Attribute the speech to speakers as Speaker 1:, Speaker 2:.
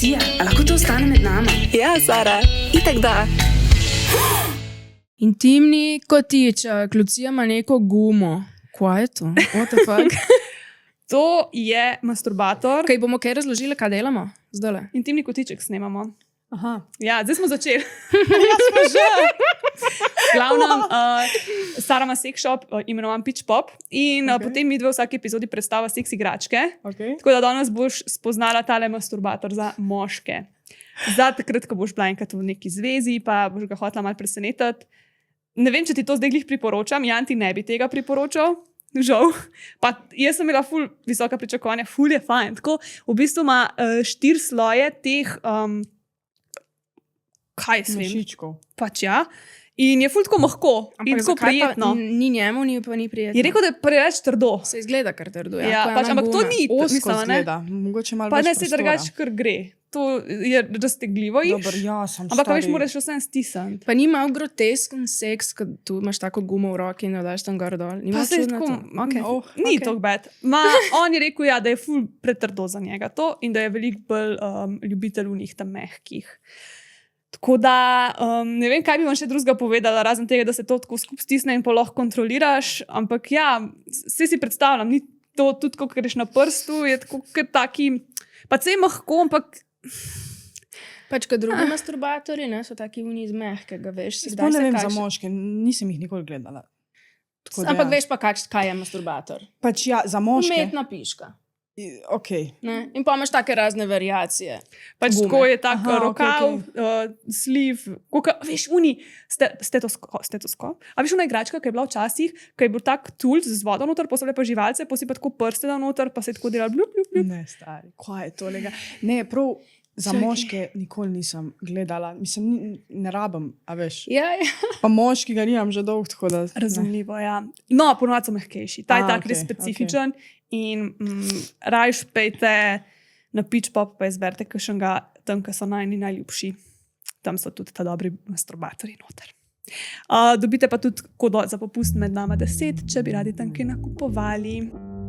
Speaker 1: Lucija, a lahko to ostane med nami?
Speaker 2: Ja, Sara, itak da.
Speaker 3: Intimni kotiček, Lucija ima neko gumo. Kaj je to? What the fuck?
Speaker 4: To je masturbator.
Speaker 3: Kaj bomo kaj razložili, kaj delamo? Zdajle.
Speaker 4: Intimni kotiček snemamo.
Speaker 2: Aha.
Speaker 4: Ja, zdaj smo začeli.
Speaker 2: Ja, smo že.
Speaker 4: Glavnem, Sara ima sex shop, imenovan Pitch Pop. In potem mi dve v vsaki epizodi predstava seks igračke.
Speaker 2: Okay.
Speaker 4: Tako da danes boš spoznala tale masturbator za moške. Za takrat, ko boš bila enkrat v neki zvezi, pa boš ga hotela malo presenetiti. Ne vem, če ti to zdaj glih priporočam. Jan ti ne bi tega priporočal. Žal. Pa jaz sem imela ful visoka pričakovanja, ful je fajn. Tako, v bistvu ima 4 sloje teh, kaj se vem?
Speaker 2: Mešičkov.
Speaker 4: Pač ja. In je ful tako mahko in tako prijetno.
Speaker 3: Ni njemu, ni prijetno.
Speaker 4: Je rekel, da je preveč trdo.
Speaker 3: Se izgleda kar trdo.
Speaker 4: Ja, pač, ampak to ni
Speaker 2: Osko
Speaker 4: ne?
Speaker 2: zgleda, mogoče malo
Speaker 4: Pa
Speaker 2: več
Speaker 4: ne se
Speaker 2: prostora.
Speaker 4: drugače, kar gre. To je raztegljivo jih.
Speaker 2: Dobar, ja, sem
Speaker 4: Ampak
Speaker 2: stari.
Speaker 4: veš, moraš vse stisniti.
Speaker 3: Pa ni malo grotesken seks, ko tu imaš tako gumo v roki in daš tam gor dol. Ni
Speaker 4: Pa
Speaker 3: malo
Speaker 4: se
Speaker 3: čudno
Speaker 4: tako,
Speaker 3: to? Okay.
Speaker 4: Ni
Speaker 3: Okay.
Speaker 4: to bad. On je rekel, ja, da je ful pretrdo za njega to in da je veliko bolj ljubitelj v njih tam mehkih. Tako da ne vem, kaj bi vam še drugega povedala, razen tega, da se to tako skupaj stisne in pa lahko kontroliraš. Ampak ja, vse si predstavljam, ni to tudi, ko greš na prstu, je tako kar taki, pa se je mahko, ampak
Speaker 3: Pač, ko drugi masturbatorji, ne, so taki uni iz mehkega, veš. Si
Speaker 2: Sploh
Speaker 3: kdaj
Speaker 2: ne
Speaker 3: se
Speaker 2: vem
Speaker 3: kaj
Speaker 2: za
Speaker 3: še-
Speaker 2: moške, nisem jih nikoli gledala. Tako da
Speaker 3: Ampak
Speaker 2: ja.
Speaker 3: veš pa, kaj je masturbator.
Speaker 2: Pač ja, za moške.
Speaker 3: Umetna piška.
Speaker 2: Okay.
Speaker 3: Ne? In pa imaš take razne variacije.
Speaker 4: pač
Speaker 3: Gume.
Speaker 4: tako je tak
Speaker 2: Aha,
Speaker 4: rokav,
Speaker 2: okej,
Speaker 4: sliv, veš, stetoskop. A veš, ona igračka, ki je bila včasih, ki je bil tak tulc z vodo noter, posebej pa živalce, posi pa tako prste da noter, pa se je tako delal blup, blup, blup.
Speaker 2: Ne, stari, kaj je tolega. Ne, prav za moške nikoli nisem gledala. Mislim, ne rabim, a veš.
Speaker 3: Ja, ja.
Speaker 2: Pa moški ga nimam že dolgo, tako da...
Speaker 4: Razumljivo, ja. No, ponovadi so mehkejši. Ta je tak res specifičen in rajš pejte na Pitch Pop, pa izberite kakšnega tam, ki so najljubši. Tam so tudi ta dobri masturbatorji noter. Dobite pa tudi kodo za popust med nama 10, če bi radi tam kaj nakupovali.